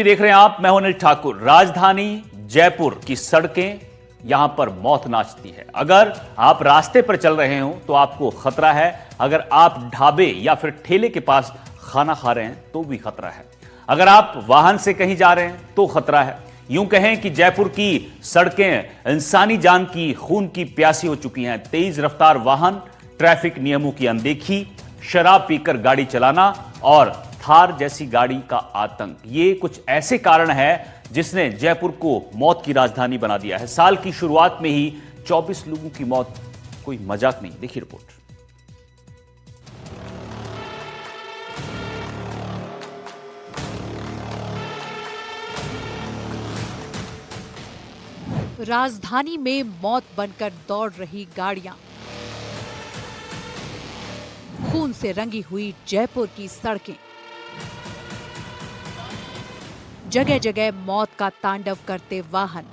देख रहे हैं आप, मैं हूं अनिल ठाकुर। राजधानी जयपुर की सड़कें यहां पर मौत नाचती है। अगर आप रास्ते पर चल रहे हो तो आपको खतरा है, अगर आप ढाबे या फिर ठेले के पास खाना खा रहे हैं तो भी खतरा है, अगर आप वाहन से कहीं जा रहे हैं तो खतरा है। यूं कहें कि जयपुर की सड़कें इंसानी जान की खून की प्यासी हो चुकी हैं। तेज रफ्तार वाहन, ट्रैफिक नियमों की अनदेखी, शराब पीकर गाड़ी चलाना और थार जैसी गाड़ी का आतंक, ये कुछ ऐसे कारण हैं जिसने जयपुर को मौत की राजधानी बना दिया है। साल की शुरुआत में ही 24 लोगों की मौत कोई मजाक नहीं। देखिए रिपोर्ट। राजधानी में मौत बनकर दौड़ रही गाड़ियां, खून से रंगी हुई जयपुर की सड़कें, जगह जगह मौत का तांडव करते वाहन,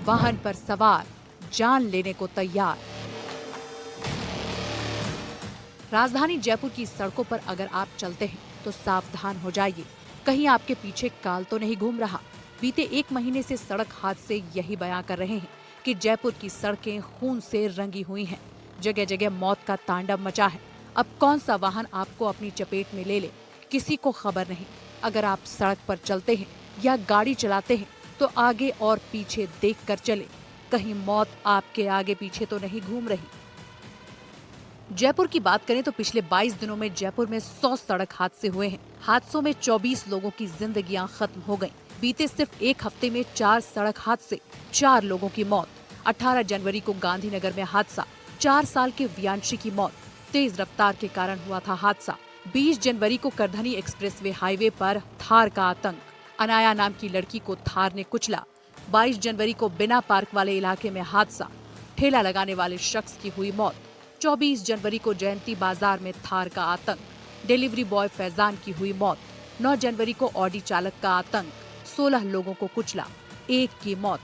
वाहन पर सवार जान लेने को तैयार। राजधानी जयपुर की सड़कों पर अगर आप चलते हैं तो सावधान हो जाइए, कहीं आपके पीछे काल तो नहीं घूम रहा। बीते 1 महीने से सड़क हादसे यही बयां कर रहे हैं कि जयपुर की सड़कें खून से रंगी हुई हैं, जगह जगह मौत का तांडव मचा है। अब कौन सा वाहन आपको अपनी चपेट में ले ले, किसी को खबर नहीं। अगर आप सड़क पर चलते हैं या गाड़ी चलाते हैं तो आगे और पीछे देखकर चले, कहीं मौत आपके आगे पीछे तो नहीं घूम रही। जयपुर की बात करें तो पिछले 22 दिनों में जयपुर में 100 सड़क हादसे हुए हैं। हादसों में 24 लोगों की जिंदगियां खत्म हो गईं। बीते सिर्फ 1 हफ्ते में 4 सड़क हादसे, 4 लोगों की मौत। 18 जनवरी को गांधीनगर में हादसा, 4 साल के वियांशी की मौत, तेज रफ्तार के कारण हुआ था हादसा। 20 जनवरी को करधनी एक्सप्रेसवे हाईवे पर थार का आतंक, अनाया नाम की लड़की को थार ने कुचला। 22 जनवरी को बिना पार्क वाले इलाके में हादसा, ठेला लगाने वाले शख्स की हुई मौत। 24 जनवरी को जयंती बाजार में थार का आतंक, डिलीवरी बॉय फैजान की हुई मौत। 9 जनवरी को ऑडी चालक का आतंक, 16 लोगों को कुचला, 1 की मौत।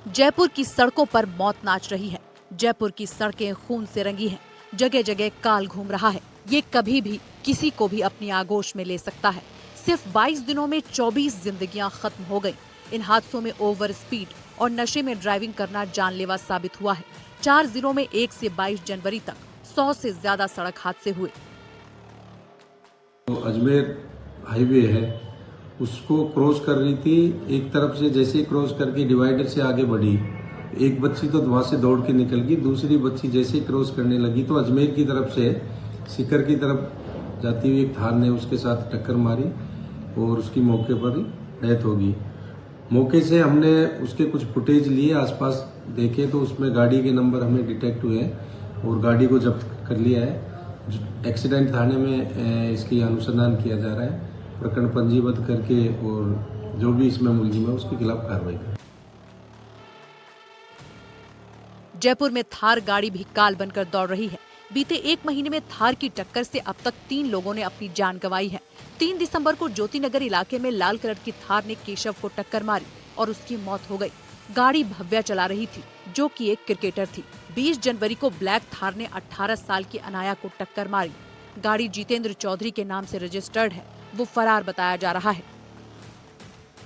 जयपुर की सड़कों पर मौत नाच रही है। जयपुर की सड़कें खून से रंगी हैं, जगह जगह काल घूम रहा है। ये कभी भी किसी को भी अपनी आगोश में ले सकता है। सिर्फ 22 दिनों में 24 जिंदगियां खत्म हो गई। इन हादसों में ओवर स्पीड और नशे में ड्राइविंग करना जानलेवा साबित हुआ है। 4 जिलों में 1 से 22 जनवरी तक 100 से ज्यादा सड़क हादसे हुए। तो अजमेर हाईवे है, उसको क्रॉस कर रही थी। एक तरफ से जैसे ही क्रॉस करके डिवाइडर से आगे बढ़ी, एक बच्ची तो वहां से दौड़ के निकल गई। दूसरी बच्ची जैसे ही क्रॉस करने लगी तो अजमेर की तरफ से सीकर की तरफ जाती हुई एक थार ने उसके साथ टक्कर मारी और उसकी मौके पर ही डेथ हो गई। मौके से हमने उसके कुछ फुटेज लिए, आसपास देखे तो उसमें गाड़ी के नंबर हमें डिटेक्ट हुए और गाड़ी को जब्त कर लिया है। एक्सीडेंट थाने में इसकी अनुसंधान किया जा रहा है, प्रकरण पंजीबद्ध करके और जो भी इसमें मुलजिम है उसके खिलाफ कार्रवाई करें। जयपुर में थार गाड़ी भी काल बनकर दौड़ रही है। बीते 1 महीने में थार की टक्कर से अब तक 3 लोगों ने अपनी जान गंवाई है। 3 दिसंबर को ज्योतिनगर इलाके में लाल कलर की थार ने केशव को टक्कर मारी और उसकी मौत हो गई। गाड़ी भव्या चला रही थी, जो कि एक क्रिकेटर थी। 20 जनवरी को ब्लैक थार ने 18 साल की अनाया को टक्कर मारी। गाड़ी जितेंद्र चौधरी के नाम से रजिस्टर्ड है, वो फरार बताया जा रहा है।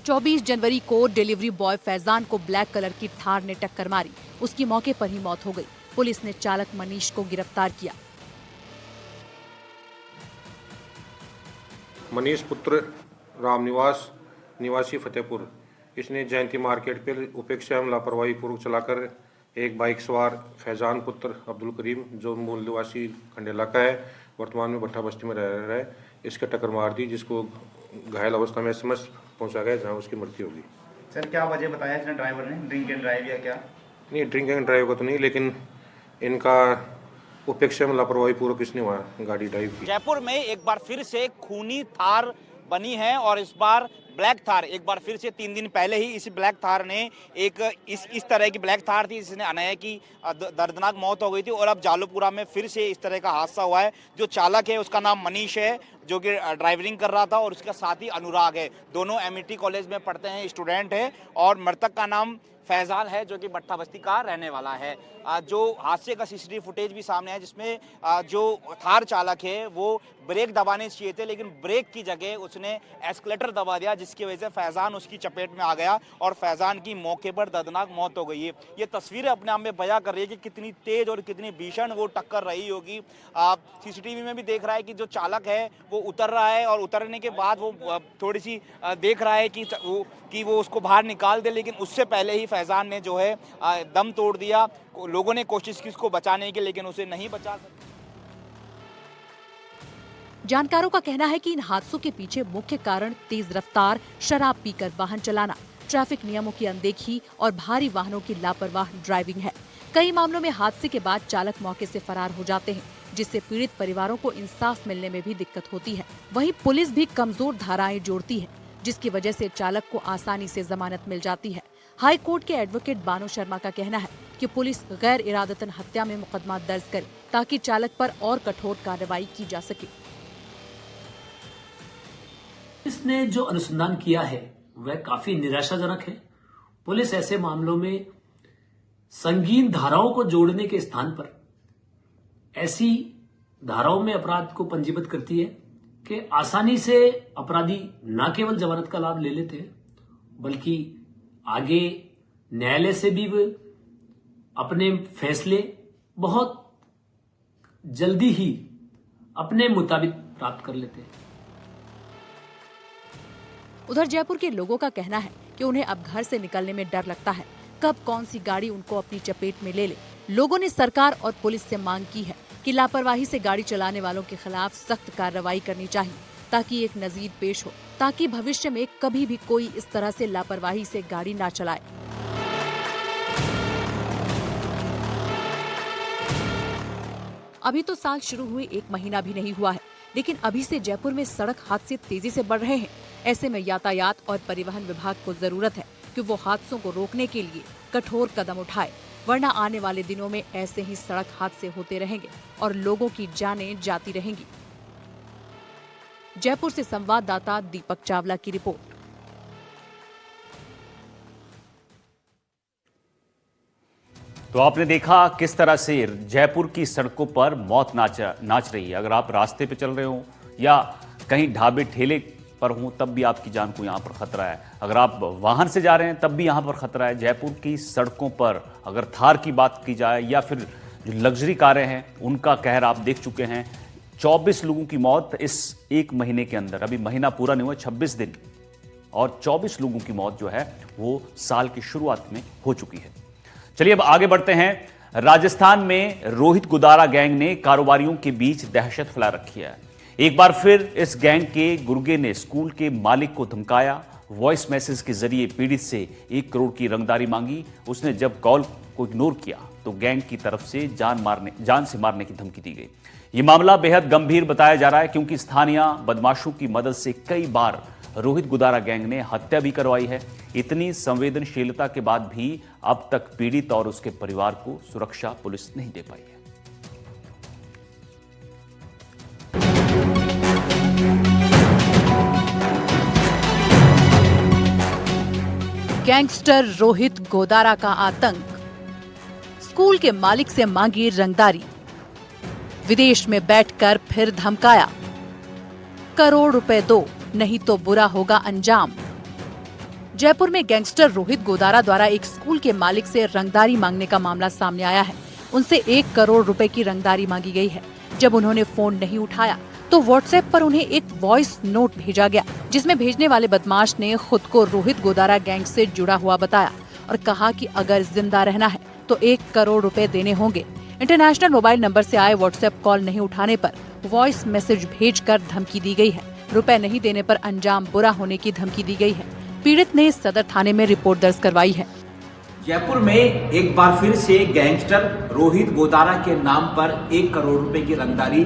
24 जनवरी को डिलीवरी बॉय फैजान को ब्लैक कलर की थार ने टक्कर मारी, उसकी मौके पर ही मौत हो गई। पुलिस ने चालक मनीष को गिरफ्तार किया। मनीष पुत्र रामनिवास निवासी फतेहपुर, इसने जयंती मार्केट पर उपेक्षा एवं लापरवाही पूर्वक चलाकर एक बाइक सवार फैजान पुत्र अब्दुल करीम, जो मूल निवासी खंडेला का है, वर्तमान में भट्टा बस्ती में रह रहा है, इसके टक्कर मार दी, जिसको घायल अवस्था में एसएमएस पहुंचा गया, जहां उसकी मृत्यु होगी। सर क्या वजह बताया इसने ड्राइवर ने, ड्रिंक एंड ड्राइव या क्या? नहीं, ड्रिंक एंड ड्राइव का तो नहीं, लेकिन इनका उपेक्षा में लापरवाही पूर्वक इसने वहाँ गाड़ी ड्राइव की। जयपुर में एक बार फिर से खूनी थार बनी है और इस बार ब्लैक थार, एक बार फिर से 3 दिन पहले ही इस ब्लैक थार ने एक इस तरह की ब्लैक थार थी जिसने अनाया की दर्दनाक मौत हो गई थी, और अब जालूपुरा में फिर से इस तरह का हादसा हुआ है। जो चालक है उसका नाम मनीष है, जो कि ड्राइविंग कर रहा था, और उसका साथी अनुराग है। दोनों एमईटी कॉलेज में पढ़ते हैं, स्टूडेंट है, और मृतक का नाम फैजान है जो कि भट्टा बस्ती का रहने वाला है। जो हादसे का सीसीटीवी फुटेज भी सामने है जिसमें जो थार चालक है वो ब्रेक दबाने चाहिए थे लेकिन ब्रेक की जगह उसने एस्केलेटर दबा दिया जिसकी वजह से फैजान उसकी चपेट में आ गया और फैजान की मौके पर दर्दनाक मौत हो गई है। ये तस्वीरें अपने आप में बयां कर रही है कि कितनी तेज और कितनी भीषण वो टक्कर रही होगी। सीसीटीवी में भी देख रहा है कि जो चालक है वो उतर रहा है और उतरने के बाद वो थोड़ी सी देख रहा है कि वो उसको बाहर निकाल दे, लेकिन उससे पहले ही फैजान ने जो है दम तोड़ दिया। लोगों ने कोशिश की उसको बचाने की लेकिन उसे नहीं बचा सके। जानकारों का कहना है कि इन हादसों के पीछे मुख्य कारण तेज रफ्तार, शराब पीकर वाहन चलाना, ट्रैफिक नियमों की अनदेखी और भारी वाहनों की लापरवाह ड्राइविंग है। कई मामलों में हादसे के बाद चालक मौके से फरार हो जाते हैं, जिससे पीड़ित परिवारों को इंसाफ मिलने में भी दिक्कत होती है। वहीं पुलिस भी कमजोर धाराएं जोड़ती है, जिसकी वजह से चालक को आसानी से जमानत मिल जाती है। हाई कोर्ट के एडवोकेट बानो शर्मा का कहना है कि पुलिस गैर इरादतन हत्या में मुकदमा दर्ज करे ताकि चालक पर और कठोर कार्रवाई की जा सके। इसने जो अनुसंधान किया है वह काफी निराशाजनक है। पुलिस ऐसे मामलों में संगीन धाराओं को जोड़ने के स्थान पर ऐसी धाराओं में अपराध को पंजीबद्ध करती है कि आसानी से अपराधी न केवल जमानत का लाभ ले लेते हैं बल्कि आगे न्यायालय से भी वे अपने फैसले बहुत जल्दी ही अपने मुताबिक प्राप्त कर लेते हैं। उधर जयपुर के लोगों का कहना है कि उन्हें अब घर से निकलने में डर लगता है, कब कौन सी गाड़ी उनको अपनी चपेट में ले ले। लोगों ने सरकार और पुलिस से मांग की है कि लापरवाही से गाड़ी चलाने वालों के खिलाफ सख्त कार्रवाई करनी चाहिए ताकि एक नजीर पेश हो, ताकि भविष्य में कभी भी कोई इस तरह से लापरवाही से गाड़ी ना चलाए। अभी तो साल शुरू हुए 1 महीना भी नहीं हुआ है, लेकिन अभी से जयपुर में सड़क हादसे तेजी से बढ़ रहे हैं। ऐसे में यातायात और परिवहन विभाग को जरूरत है कि वो हादसों को रोकने के लिए कठोर कदम उठाए, वरना आने वाले दिनों में ऐसे ही सड़क हादसे होते रहेंगे और लोगों की जानें जाती रहेंगी। जयपुर से संवाददाता दीपक चावला की रिपोर्ट। तो आपने देखा किस तरह से जयपुर की सड़कों पर मौत नाच रही है। अगर आप रास्ते पे चल रहे हो या कहीं ढाबे ठेले पर हो तब भी आपकी जान को यहाँ पर खतरा है। अगर आप वाहन से जा रहे हैं तब भी यहाँ पर खतरा है। जयपुर की सड़कों पर अगर थार की बात की जाए या फिर जो लग्जरी कारें हैं उनका कहर आप देख चुके हैं। 24 लोगों की मौत इस 1 महीने के अंदर, अभी महीना पूरा नहीं हुआ, 26 दिन, और 24 लोगों की मौत जो है वो साल की शुरुआत में हो चुकी है। चलिए अब आगे बढ़ते हैं। राजस्थान में रोहित गुदारा गैंग ने कारोबारियों के बीच दहशत फैला रखी है। एक बार फिर इस गैंग के गुर्गे ने स्कूल के मालिक को धमकाया, वॉइस मैसेज के जरिए पीड़ित से 1 करोड़ की रंगदारी मांगी। उसने जब कॉल को इग्नोर किया तो गैंग की तरफ से जान से मारने की धमकी दी गई। यह मामला बेहद गंभीर बताया जा रहा है क्योंकि स्थानीय बदमाशों की मदद से कई बार रोहित गुदारा गैंग ने हत्या भी करवाई है। इतनी संवेदनशीलता के बाद भी अब तक पीड़ित और उसके परिवार को सुरक्षा पुलिस नहीं दे पाई है। गैंगस्टर रोहित गोदारा का आतंक, स्कूल के मालिक से मांगी रंगदारी, विदेश में बैठकर फिर धमकाया, करोड़ रुपए दो नहीं तो बुरा होगा अंजाम। जयपुर में गैंगस्टर रोहित गोदारा द्वारा एक स्कूल के मालिक से रंगदारी मांगने का मामला सामने आया है। उनसे 1 करोड़ रुपए की रंगदारी मांगी गई है। जब उन्होंने फोन नहीं उठाया तो व्हाट्सएप पर उन्हें एक वॉइस नोट भेजा गया, जिसमें भेजने वाले बदमाश ने खुद को रोहित गोदारा गैंग से जुड़ा हुआ बताया और कहा कि अगर जिंदा रहना है तो 1 करोड़ रुपए देने होंगे। इंटरनेशनल मोबाइल नंबर से आए व्हाट्सएप कॉल नहीं उठाने पर वॉइस मैसेज भेजकर धमकी दी गई है। रुपए नहीं देने पर अंजाम बुरा होने की धमकी दी गई है। पीड़ित ने सदर थाने में रिपोर्ट दर्ज करवाई है। जयपुर में एक बार फिर से गैंगस्टर रोहित गोदारा के नाम पर 1 करोड़ रुपए की रंगदारी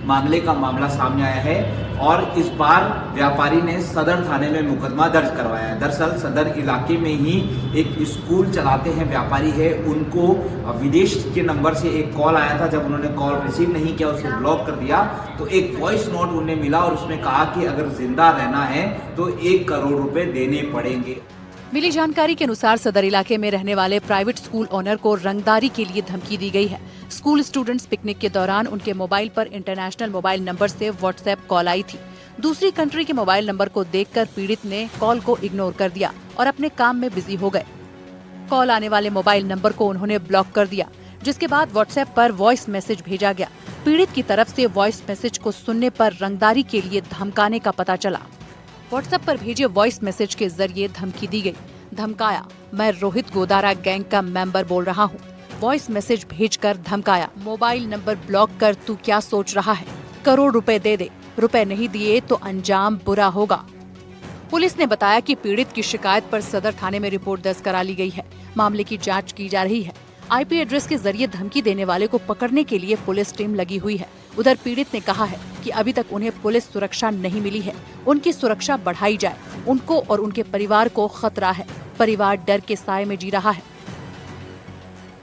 मामले का मामला सामने आया है और इस बार व्यापारी ने सदर थाने में मुकदमा दर्ज करवाया है। दरअसल सदर इलाके में ही एक स्कूल चलाते हैं व्यापारी है, उनको विदेश के नंबर से एक कॉल आया था। जब उन्होंने कॉल रिसीव नहीं किया, उसे ब्लॉक कर दिया, तो एक वॉइस नोट उन्हें मिला और उसमें कहा कि अगर जिंदा रहना है तो 1 करोड़ रुपए देने पड़ेंगे। मिली जानकारी के अनुसार सदर इलाके में रहने वाले प्राइवेट स्कूल ओनर को रंगदारी के लिए धमकी दी गई है। स्कूल स्टूडेंट्स पिकनिक के दौरान उनके मोबाइल पर इंटरनेशनल मोबाइल नंबर से व्हाट्सएप कॉल आई थी। दूसरी कंट्री के मोबाइल नंबर को देखकर पीड़ित ने कॉल को इग्नोर कर दिया और अपने काम में बिजी हो गए। कॉल आने वाले मोबाइल नंबर को उन्होंने ब्लॉक कर दिया, जिसके बाद व्हाट्सएप पर वॉइस मैसेज भेजा गया। पीड़ित की तरफ से वॉइस मैसेज को सुनने पर रंगदारी के लिए धमकाने का पता चला। व्हाट्सएप पर भेजे वॉइस मैसेज के जरिए धमकी दी गई। धमकाया, मैं रोहित गोदारा गैंग का मेंबर बोल रहा हूँ। वॉइस मैसेज भेजकर धमकाया, मोबाइल नंबर ब्लॉक कर तू क्या सोच रहा है, करोड़ रुपए दे दे, रुपए नहीं दिए तो अंजाम बुरा होगा। पुलिस ने बताया कि पीड़ित की शिकायत पर सदर थाने में रिपोर्ट दर्ज करा ली गई है। मामले की जांच की जा रही है। आईपी एड्रेस के जरिए धमकी देने वाले को पकड़ने के लिए पुलिस टीम लगी हुई है। उधर पीड़ित ने कहा है कि अभी तक उन्हें पुलिस सुरक्षा नहीं मिली है, उनकी सुरक्षा बढ़ाई जाए। उनको और उनके परिवार को खतरा है, परिवार डर के साए में जी रहा है।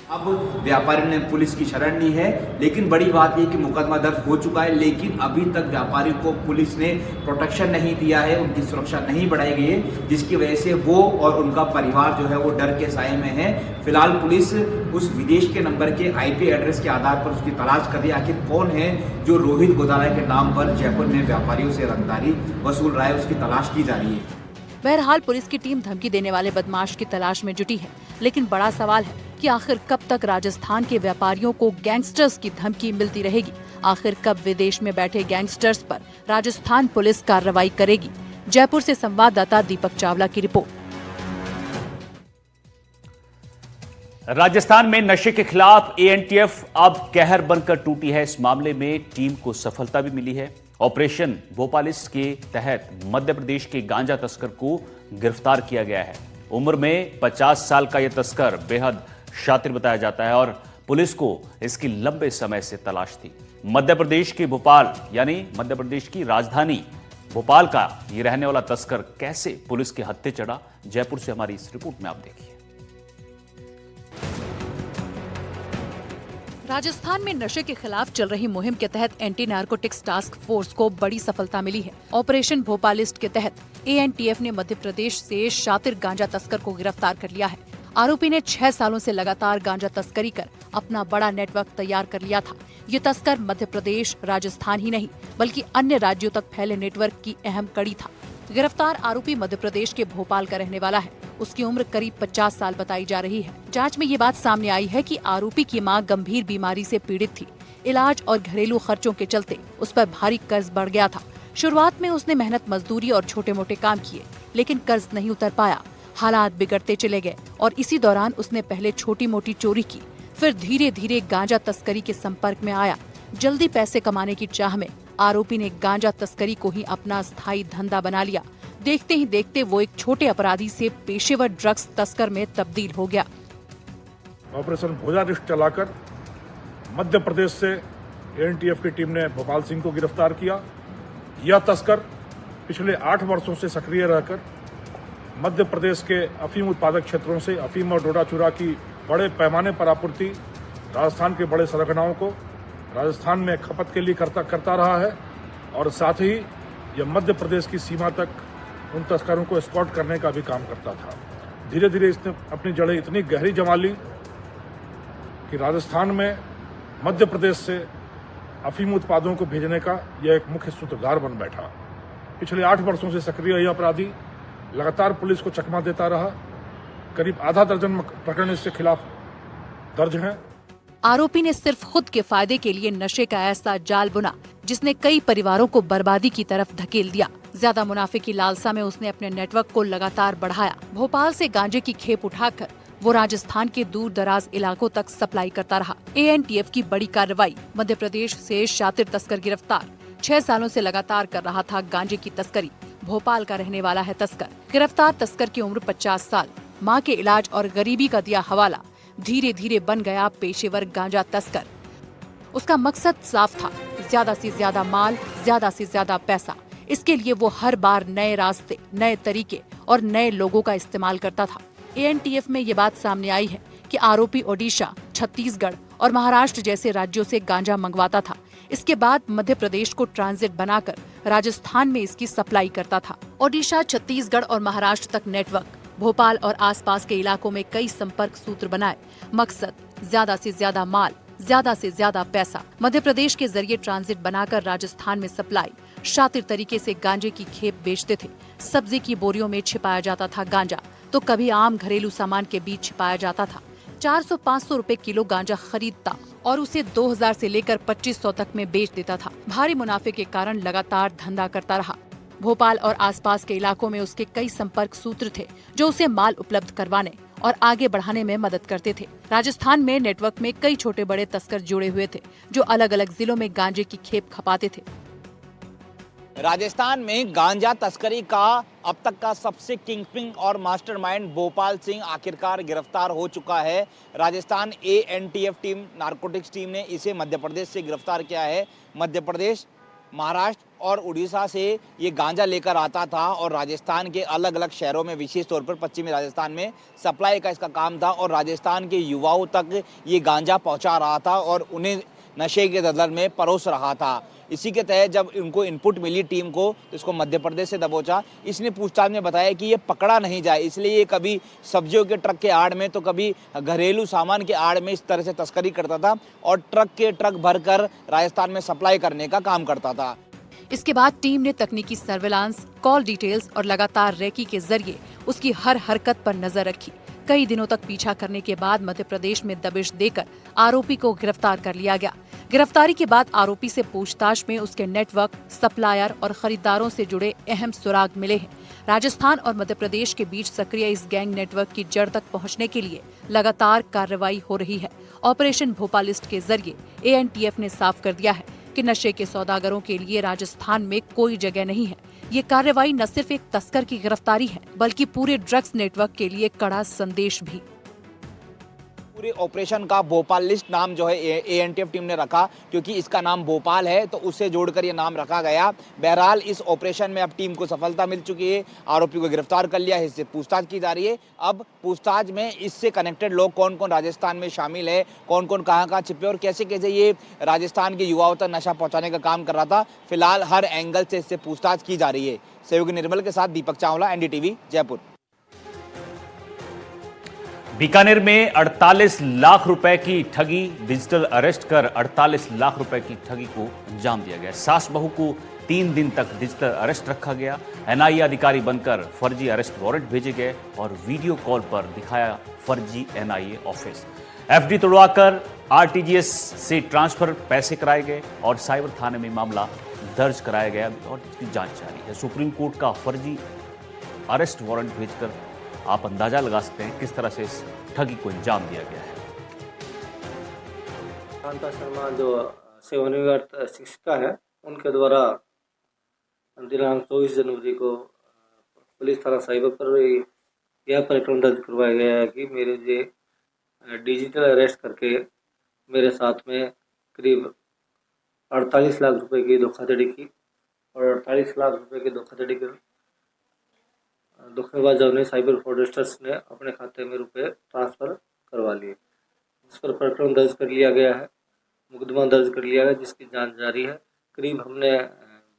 अब व्यापारी ने पुलिस की शरण ली है, लेकिन बड़ी बात यह कि मुकदमा दर्ज हो चुका है, लेकिन अभी तक व्यापारी को पुलिस ने प्रोटेक्शन नहीं दिया है, उनकी सुरक्षा नहीं बढ़ाई गई है, जिसकी वजह से वो और उनका परिवार जो है वो डर के साए में है। फिलहाल पुलिस उस विदेश के नंबर के आईपी एड्रेस के आधार पर उसकी तलाश कर रही है, आखिर कौन है जो रोहित गोदारा के नाम पर जयपुर में व्यापारियों से रंगदारी वसूल रहा है, उसकी तलाश की जा रही है। बहरहाल पुलिस की टीम धमकी देने वाले बदमाश की तलाश में जुटी है, लेकिन बड़ा सवाल है कि आखिर कब तक राजस्थान के व्यापारियों को गैंगस्टर्स की धमकी मिलती रहेगी। आखिर कब विदेश में बैठे गैंगस्टर्स पर राजस्थान पुलिस कार्रवाई करेगी। जयपुर से संवाददाता दीपक चावला की रिपोर्ट। राजस्थान में नशे के खिलाफ एएनटीएफ अब कहर बनकर टूटी है। इस मामले में टीम को सफलता भी मिली है। ऑपरेशन भोपालिस के तहत मध्य प्रदेश के गांजा तस्कर को गिरफ्तार किया गया है। उम्र में 50 साल का यह तस्कर बेहद शातिर बताया जाता है और पुलिस को इसकी लंबे समय से तलाश थी। मध्य प्रदेश के भोपाल यानी मध्य प्रदेश की राजधानी भोपाल का ये रहने वाला तस्कर कैसे पुलिस के हत्थे चढ़ा, जयपुर से हमारी इस रिपोर्ट में आप देखिए। राजस्थान में नशे के खिलाफ चल रही मुहिम के तहत एंटी नारकोटिक्स टास्क फोर्स को बड़ी सफलता मिली है। ऑपरेशन भोपालिस्ट के तहत एएनटीएफ ने मध्य प्रदेश से शातिर गांजा तस्कर को गिरफ्तार कर लिया है। आरोपी ने 6 सालों से लगातार गांजा तस्करी कर अपना बड़ा नेटवर्क तैयार कर लिया था। ये तस्कर मध्य प्रदेश, राजस्थान ही नहीं बल्कि अन्य राज्यों तक फैले नेटवर्क की अहम कड़ी था। गिरफ्तार आरोपी मध्य प्रदेश के भोपाल का रहने वाला है। उसकी उम्र करीब 50 साल बताई जा रही है। जांच में ये बात सामने आई है कि आरोपी की मां गंभीर बीमारी से पीड़ित थी। इलाज और घरेलू खर्चों के चलते उस पर भारी कर्ज बढ़ गया था। शुरुआत में उसने मेहनत मजदूरी और छोटे मोटे काम किए, लेकिन कर्ज नहीं उतर पाया। हालात बिगड़ते चले गए और इसी दौरान उसने पहले छोटी मोटी चोरी की, फिर धीरे धीरे गांजा तस्करी के संपर्क में आया। जल्दी पैसे कमाने की चाह में आरोपी ने गांजा तस्करी को ही अपना स्थायी धंधा बना लिया। देखते ही देखते वो एक छोटे अपराधी से पेशेवर ड्रग्स तस्कर में तब्दील हो गया। ऑपरेशन भोजालिस्ट चलाकर मध्य प्रदेश से एएनटीएफ की टीम ने भोपाल सिंह को गिरफ्तार किया। यह तस्कर पिछले 8 वर्षों से सक्रिय रहकर मध्य प्रदेश के अफीम उत्पादक क्षेत्रों से अफीम और डोडा चूरा की बड़े पैमाने पर आपूर्ति राजस्थान के बड़े सरगनाओं को राजस्थान में खपत के लिए करता रहा है और साथ ही यह मध्य प्रदेश की सीमा तक उन तस्करों को एस्कॉर्ट करने का भी काम करता था। धीरे धीरे इसने अपनी जड़ें इतनी गहरी जमा ली कि राजस्थान में मध्य प्रदेश से अफीम उत्पादों को भेजने का यह एक मुख्य सूत्रधार बन बैठा। पिछले 8 वर्षों से सक्रिय यह अपराधी लगातार पुलिस को चकमा देता रहा। करीब आधा दर्जन प्रकरण इसके खिलाफ दर्ज हैं। आरोपी ने सिर्फ खुद के फायदे के लिए नशे का ऐसा जाल बुना जिसने कई परिवारों को बर्बादी की तरफ धकेल दिया। ज्यादा मुनाफे की लालसा में उसने अपने नेटवर्क को लगातार बढ़ाया। भोपाल से गांजे की खेप उठाकर वो राजस्थान के दूर दराज इलाकों तक सप्लाई करता रहा। एएनटीएफ की बड़ी कार्रवाई, मध्य प्रदेश से शातिर तस्कर गिरफ्तार। 6 सालों से लगातार कर रहा था गांजे की तस्करी। भोपाल का रहने वाला है तस्कर। गिरफ्तार तस्कर की उम्र 50 साल। मां के इलाज और गरीबी का दिया हवाला। धीरे धीरे बन गया पेशेवर गांजा तस्कर। उसका मकसद साफ था, ज्यादा से ज्यादा माल, ज्यादा से ज्यादा पैसा। इसके लिए वो हर बार नए रास्ते, नए तरीके और नए लोगों का इस्तेमाल करता था। एएनटीएफ में ये बात सामने आई है कि आरोपी ओडिशा, छत्तीसगढ़ और महाराष्ट्र जैसे राज्यों से गांजा मंगवाता था। इसके बाद मध्य प्रदेश को ट्रांजिट बनाकर राजस्थान में इसकी सप्लाई करता था। ओडिशा, छत्तीसगढ़ और महाराष्ट्र तक नेटवर्क भोपाल और आसपास के इलाकों में कई संपर्क सूत्र बनाए। मकसद ज्यादा से ज्यादा माल, ज्यादा से ज्यादा पैसा। मध्य प्रदेश के जरिए ट्रांजिट बनाकर राजस्थान में सप्लाई। शातिर तरीके से गांजे की खेप बेचते थे। सब्जी की बोरियों में छिपाया जाता था गांजा, तो कभी आम घरेलू सामान के बीच छिपाया जाता था। 400-500 रुपए किलो गांजा खरीदता और उसे 2000 से लेकर 2500 तक में बेच देता था। भारी मुनाफे के कारण लगातार धंधा करता रहा। भोपाल और आसपास के इलाकों में उसके कई संपर्क सूत्र थे जो उसे माल उपलब्ध करवाने और आगे बढ़ाने में मदद करते थे। राजस्थान में नेटवर्क में कई छोटे बड़े तस्कर जुड़े हुए थे जो अलग अलग जिलों में गांजे की खेप खपाते थे। राजस्थान में गांजा तस्करी का अब तक का सबसे किंगपिन और मास्टरमाइंड भोपाल सिंह आखिरकार गिरफ्तार हो चुका है। Rajasthan ANTF team, narcotics team ने इसे मध्य प्रदेश से गिरफ्तार किया है। मध्य प्रदेश, महाराष्ट्र और उड़ीसा से ये गांजा लेकर आता था और राजस्थान के अलग अलग शहरों में, विशेष तौर पर पश्चिमी राजस्थान में सप्लाई का इसका काम था और राजस्थान के युवाओं तक ये गांजा पहुंचा रहा था और उन्हें नशे के दलदल में परोस रहा था। इसी के तहत जब इनको इनपुट मिली टीम को तो इसको मध्य प्रदेश से दबोचा। इसने पूछताछ में बताया कि ये पकड़ा नहीं जाए, इसलिए ये कभी सब्जियों के ट्रक के आड़ में तो कभी घरेलू सामान के आड़ में इस तरह से तस्करी करता था और ट्रक के ट्रक भरकर राजस्थान में सप्लाई करने का काम करता था। इसके बाद टीम ने तकनीकी सर्विलांस, कॉल डिटेल्स और लगातार रेकी के जरिए उसकी हर हरकत पर नजर रखी। कई दिनों तक पीछा करने के बाद मध्य प्रदेश में दबिश देकर आरोपी को गिरफ्तार कर लिया गया। गिरफ्तारी के बाद आरोपी से पूछताछ में उसके नेटवर्क, सप्लायर और खरीदारों से जुड़े अहम सुराग मिले हैं। राजस्थान और मध्य प्रदेश के बीच सक्रिय इस गैंग नेटवर्क की जड़ तक पहुंचने के लिए लगातार कार्रवाई हो रही है। ऑपरेशन भोपालिस्ट के जरिए ANTF ने साफ कर दिया है कि नशे के सौदागरों के लिए राजस्थान में कोई जगह नहीं है। ये कार्रवाई न सिर्फ एक तस्कर की गिरफ्तारी है बल्कि पूरे ड्रग्स नेटवर्क के लिए कड़ा संदेश भी। पूरे ऑपरेशन का भोपाल लिस्ट नाम जो है ANTF टीम ने रखा क्योंकि इसका नाम भोपाल है तो उससे जोड़कर ये नाम रखा गया। बहरहाल इस ऑपरेशन में अब टीम को सफलता मिल चुकी है। आरोपी को गिरफ्तार कर लिया है, इससे पूछताछ की जा रही है। अब पूछताछ में इससे कनेक्टेड लोग कौन कौन राजस्थान में शामिल है, कौन कौन कहाँ छिपे और कैसे कैसे ये राजस्थान के युवाओं तक नशा पहुँचाने का काम कर रहा था, फिलहाल हर एंगल से इससे पूछताछ की जा रही है। सहयोगी निर्मल के साथ दीपक चावला, NDTV, जयपुर। बीकानेर में 48 लाख रुपए की ठगी, डिजिटल अरेस्ट कर 48 लाख रुपए की ठगी को अंजाम दिया गया। सास बहू को 3 दिन तक डिजिटल अरेस्ट रखा गया। NIA अधिकारी बनकर फर्जी अरेस्ट वारंट भेजे गए और वीडियो कॉल पर दिखाया फर्जी NIA ऑफिस। FD तोड़वाकर RTGS से ट्रांसफर पैसे कराए गए और साइबर थाने में मामला दर्ज कराया गया और इसकी जांच जारी है। सुप्रीम कोर्ट का फर्जी अरेस्ट वारंट भेजकर आप अंदाजा लगा सकते हैं किस तरह से इस ठगी को अंजाम दिया गया है। कांता शर्मा जो सेवानिवृत्त शिक्षिका है, उनके द्वारा दिनांक 24 जनवरी को पुलिस थाना साहिब पर यह प्रकरण दर्ज करवाया गया है कि मेरे जे डिजिटल अरेस्ट करके मेरे साथ में करीब 48 लाख रुपए की धोखाधड़ी की और 48 लाख रुपए की धोखाधड़ी के धोखेबाज ने साइबर फ्रॉडस्टर्स ने अपने खाते में रुपए ट्रांसफर करवा लिए, जिस पर प्रकरण दर्ज कर लिया गया है, मुकदमा दर्ज कर लिया है, जिसकी जांच जारी है। करीब हमने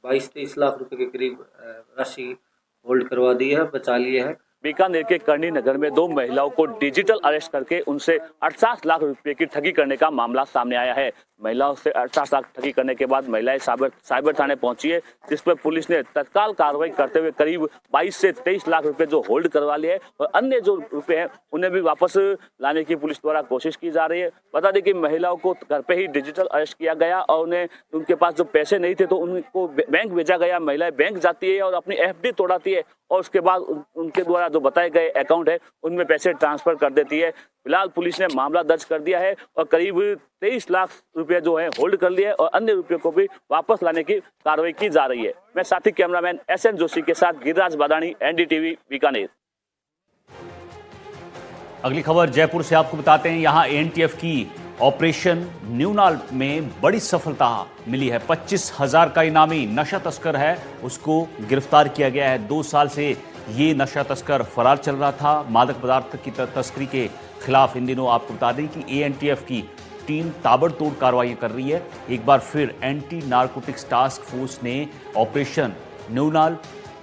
22-23 लाख रुपए के करीब राशि होल्ड करवा दी है, बचा लिए है। बीकानेर के करनी नगर में 2 महिलाओं को डिजिटल अरेस्ट करके उनसे 68 लाख रुपए की ठगी करने का मामला सामने आया है। महिलाओं से 68 लाख ठगी करने के बाद महिलाएं साइबर थाने पहुंची है, जिस पर पुलिस ने तत्काल कार्रवाई करते हुए करीब 22 से 23 लाख रुपए जो होल्ड करवा लिए हैं और अन्य जो रुपए हैं उन्हें भी वापस लाने की पुलिस द्वारा कोशिश की जा रही है। बता दें कि महिलाओं को घर पे ही डिजिटल अरेस्ट किया गया और उन्हें उनके पास जो पैसे नहीं थे तो उनको बैंक भेजा गया। महिलाएं बैंक जाती है और अपनी FD तोड़ाती है और उसके बाद उनके द्वारा जो बताए गए अकाउंट है उनमें पैसे ट्रांसफर कर देती है। फिलहाल पुलिस ने मामला दर्ज कर दिया है और करीब 23 लाख रुपए जो है होल्ड कर लिए और अन्य रुपयों को भी वापस लाने की कार्रवाई की जा रही है। मैं साथी कैमरामैन SN जोशी के साथ गिरिराज बादानी, NDTV, बीकानेर। अगली खबर जयपुर से आपको बताते हैं। यहां ANTF की ऑपरेशन न्यूनाल में बड़ी सफलता मिली है। 25,000 का इनामी नशा तस्कर है, उसको गिरफ्तार किया गया है। 2 साल से ये नशा तस्कर फरार चल रहा था। मादक पदार्थ की तस्करी के खिलाफ इन दिनों आपको बता दें कि ANTF की टीम ताबड़तोड़ कार्रवाई कर रही है। एक बार फिर एंटी नारकोटिक्स टास्क फोर्स ने ऑपरेशन न्यूनाल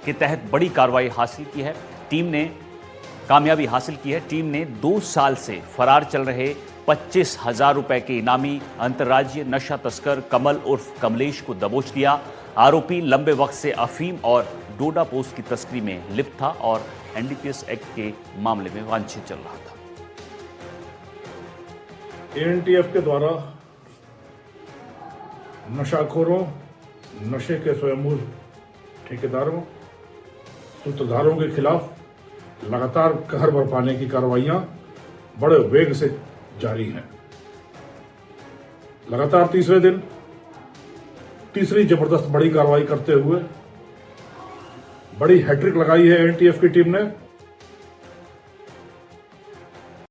के तहत बड़ी कार्रवाई हासिल की है। टीम ने कामयाबी हासिल की है। टीम ने 2 साल से फरार चल रहे 25,000 रुपए के इनामी अंतर्राज्यीय नशा तस्कर कमल उर्फ कमलेश को दबोच लिया। आरोपी लंबे वक्त से अफीम और डोडा पोस्ट की तस्करी में लिप्त था और एनडीपीएस एक्ट के मामले में वांछित चल रहा था। एएनटीएफ के द्वारा नशाखोरों, नशे के स्वयंभू ठेकेदारों, सूत्रधारों के खिलाफ लगातार कहर बरपाने की कार्रवाइयां बड़े वेग से जारी हैं। लगातार तीसरे दिन तीसरी जबरदस्त बड़ी कार्रवाई करते हुए बड़ी हैट्रिक लगाई है एएनटीएफ की टीम ने।